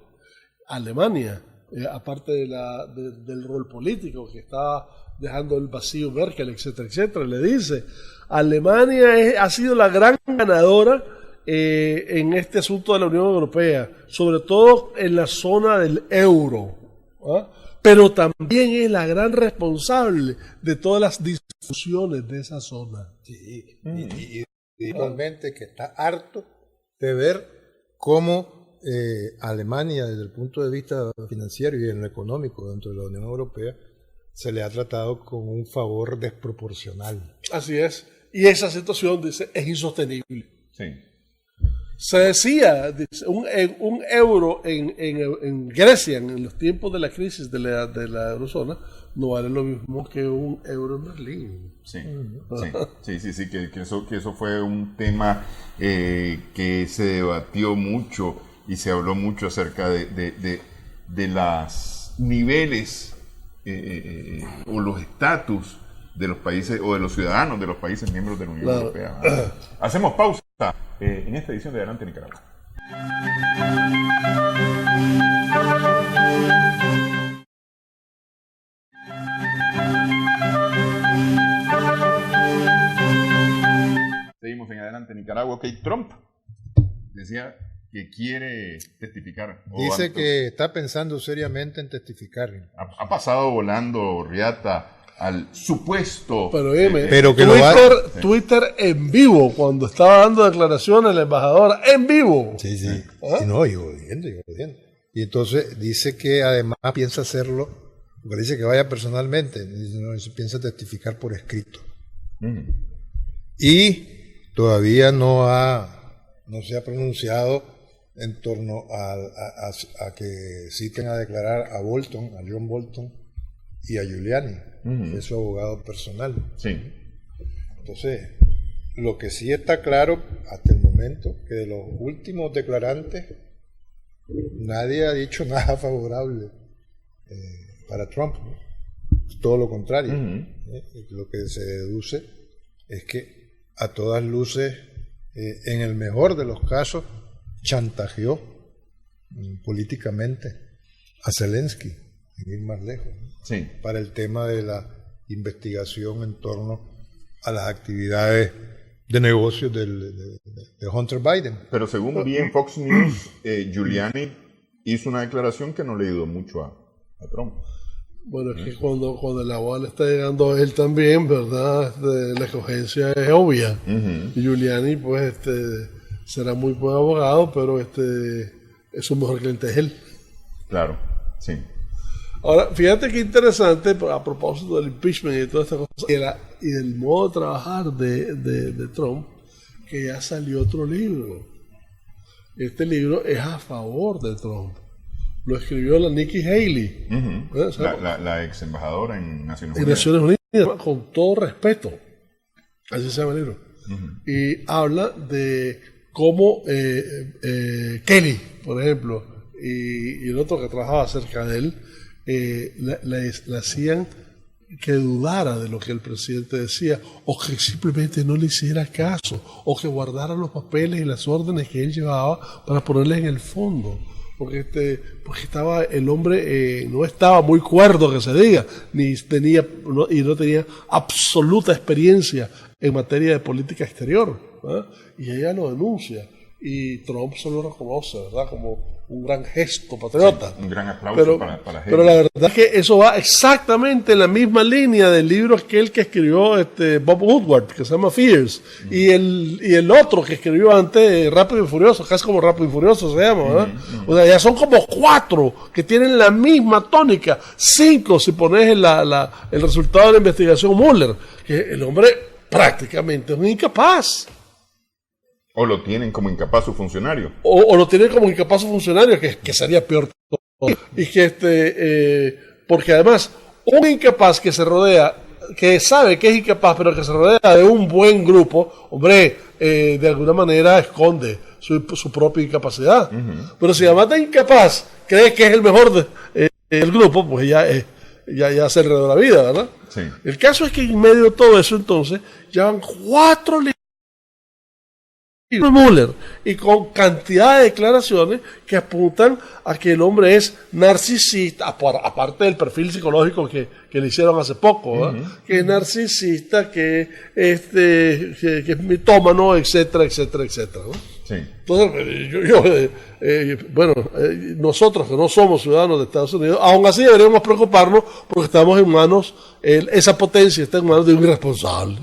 Alemania, aparte del rol político que está dejando el vacío Merkel, etcétera, etcétera, le dice Alemania ha sido la gran ganadora en este asunto de la Unión Europea, sobre todo en la zona del euro, ¿ah? Pero también es la gran responsable de todas las discusiones de esa zona. Sí, y igualmente que está harto de ver cómo Alemania, desde el punto de vista financiero y en lo económico dentro de la Unión Europea, se le ha tratado con un favor desproporcional. Así es. Y esa situación, dice, es insostenible. Sí. Se decía, dice, un euro en Grecia, en los tiempos de la crisis de la eurozona, no vale lo mismo que un euro en Berlín. Sí, que eso fue un tema que se debatió mucho y se habló mucho acerca de los niveles o los estatus de los países o de los ciudadanos de los países miembros de la Unión Europea. Hacemos pausa en esta edición de Adelante Nicaragua. Seguimos en Adelante Nicaragua. Ok, Trump decía que quiere testificar. Dice que está pensando seriamente en testificar. Ha pasado volando riata al supuesto. Pero que Twitter en vivo, cuando estaba dando declaraciones la embajadora en vivo. Sí. ¿Ah? Y no, y jodiendo. Y entonces dice que además piensa hacerlo, porque dice que vaya personalmente, dice, piensa testificar por escrito. Y todavía no se ha pronunciado en torno a que citen a declarar a John Bolton y a Giuliani, que es su abogado personal. Sí. Entonces, lo que sí está claro hasta el momento, que de los últimos declarantes, nadie ha dicho nada favorable para Trump, ¿no? Todo lo contrario. Lo que se deduce es que a todas luces, en el mejor de los casos, chantajeó políticamente a Zelensky, en ir más lejos, ¿no? Sí. Para el tema de la investigación en torno a las actividades de negocios de Hunter Biden. Pero según vi en Fox News, Giuliani hizo una declaración que no le ayudó mucho a Trump. Bueno, es que cuando el agua le está llegando a él también, ¿verdad? La escogencia es obvia. Giuliani, pues, será muy buen abogado, pero su mejor cliente es él. Claro, sí. Ahora, fíjate qué interesante, a propósito del impeachment y de todas estas cosas, y del modo de trabajar de Trump, que ya salió otro libro. Este libro es a favor de Trump. Lo escribió la Nikki Haley, la ex embajadora en Naciones Unidas, con todo respeto. Así se llama el libro. Y habla de cómo Kelly, por ejemplo, y el otro que trabajaba cerca de él, le hacían que dudara de lo que el presidente decía, o que simplemente no le hiciera caso, o que guardara los papeles y las órdenes que él llevaba para ponerles en el fondo. Porque estaba el hombre, no estaba muy cuerdo, que se diga, no tenía absoluta experiencia en materia de política exterior, ¿verdad? Y ella lo denuncia, y Trump se lo reconoce, ¿verdad? Como un gran gesto patriota. Sí, un gran aplauso para Haley. Pero la verdad es que eso va exactamente en la misma línea del libro que escribió Bob Woodward, que se llama Fears, y el otro que escribió antes, Rápido y Furioso, casi como Rápido y Furioso se llama, ¿verdad? O sea, ya son como 4 que tienen la misma tónica, 5 si pones el resultado de la investigación Mueller, que el hombre prácticamente es un incapaz. O lo tienen como incapaz su funcionario. O lo tienen como incapaz su funcionario, que sería peor todo. Y que porque además, un incapaz que se rodea, que sabe que es incapaz, pero que se rodea de un buen grupo, hombre, de alguna manera esconde su propia incapacidad. Pero si además de incapaz cree que es el mejor del grupo, pues ya se enredó la vida, ¿verdad? Sí. El caso es que en medio de todo eso, entonces, ya van 4 Müller, y con cantidad de declaraciones que apuntan a que el hombre es narcisista, aparte del perfil psicológico que le hicieron hace poco, que es narcisista, que es mitómano, etcétera, etcétera, etcétera, ¿no? Sí. Entonces, nosotros que no somos ciudadanos de Estados Unidos, aún así deberíamos preocuparnos porque estamos en manos, esa potencia está en manos de un irresponsable.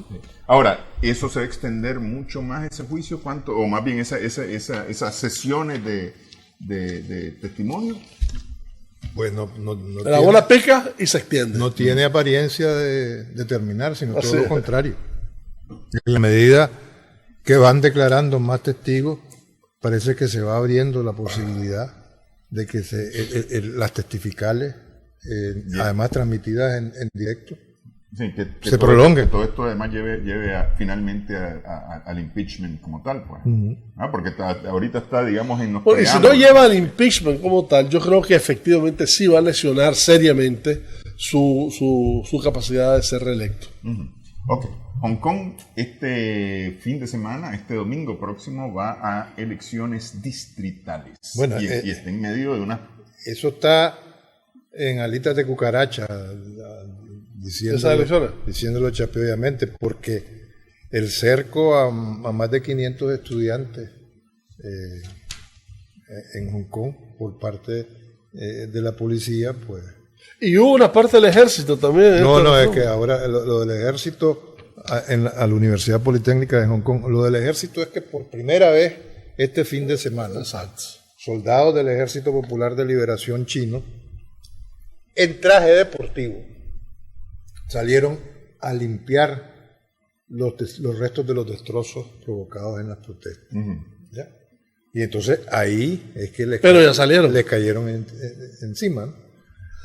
Ahora, ¿eso se va a extender mucho más ese juicio? ¿Cuánto? O más bien esas sesiones de testimonio. Pues no La bola pica y se extiende. No tiene apariencia de terminar, sino todo lo contrario. En la medida que van declarando más testigos, parece que se va abriendo la posibilidad de que las testificales, además transmitidas en directo, sí, que se prolongue. Que todo esto además lleve finalmente al impeachment como tal, pues. Porque ahorita está, digamos, en los y si no lleva al impeachment como tal, yo creo que efectivamente sí va a lesionar seriamente su capacidad de ser reelecto. Ok. Hong Kong este fin de semana, este domingo próximo, va a elecciones distritales. Bueno, y está en medio de una... Eso está en alitas de cucaracha, diciéndolo chapeadamente, porque el cerco a más de 500 estudiantes en Hong Kong por parte de la policía, pues... Y hubo una parte del ejército también. No, es que ahora lo del ejército, a la Universidad Politécnica de Hong Kong, lo del ejército es que por primera vez este fin de semana, soldados del Ejército Popular de Liberación Chino, en traje deportivo, salieron a limpiar los restos de los destrozos provocados en las protestas. ¿Ya? Y entonces ahí es que les cayeron encima, ¿no?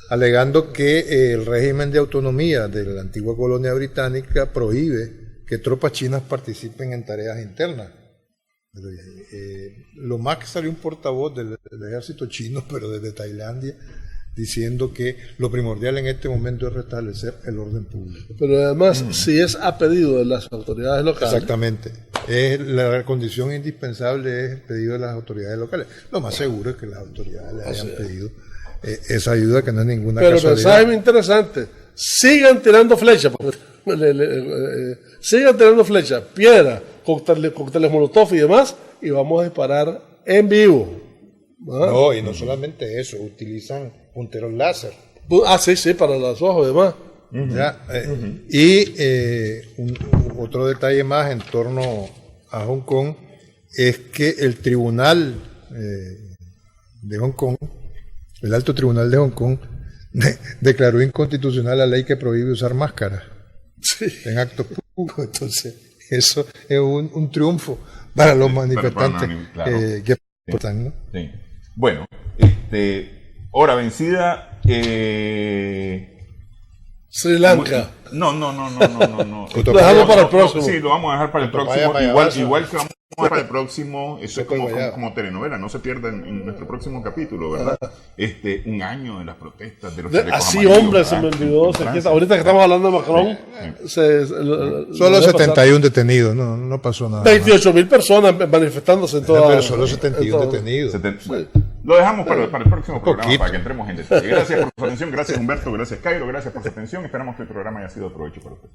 Alegando que el régimen de autonomía de la antigua colonia británica prohíbe que tropas chinas participen en tareas internas. Lo más que salió un portavoz del ejército chino, pero desde Tailandia, diciendo que lo primordial en este momento es restablecer el orden público. Pero además, si es a pedido de las autoridades locales. Exactamente. La condición indispensable es el pedido de las autoridades locales. Lo más seguro es que las autoridades le hayan pedido esa ayuda, que no es ninguna casualidad. Pero mensaje muy interesante. Sigan tirando flechas. Sigan tirando flechas, piedra, cócteles molotov y demás, y vamos a disparar en vivo. No, y no solamente eso, utilizan punteros láser. Sí, para los ojos y demás. Y otro detalle más en torno a Hong Kong es que el tribunal de Hong Kong, el alto tribunal de Hong Kong, declaró inconstitucional la ley que prohíbe usar máscaras en actos públicos. Entonces, eso es un triunfo para los manifestantes que portan, ¿no? Sí. Bueno, hora vencida. Sri Lanka. No. Lo dejamos para el próximo. Sí, lo vamos a dejar para el próximo. Igual que vamos a dejar para el próximo. Eso es como telenovela. No se pierda en nuestro próximo capítulo, ¿verdad? Un año de las protestas de los chalecos amarillos. Hombre, se me olvidó. Ahorita que estamos hablando de Macron, solo 71 detenidos. No pasó nada. 28.000 personas manifestándose en toda. Pero solo 71 detenidos. Lo dejamos para el próximo programa para que entremos en detalle. Gracias por su atención, gracias Humberto, gracias Cairo, gracias por su atención. Esperamos que el programa haya sido de provecho para usted.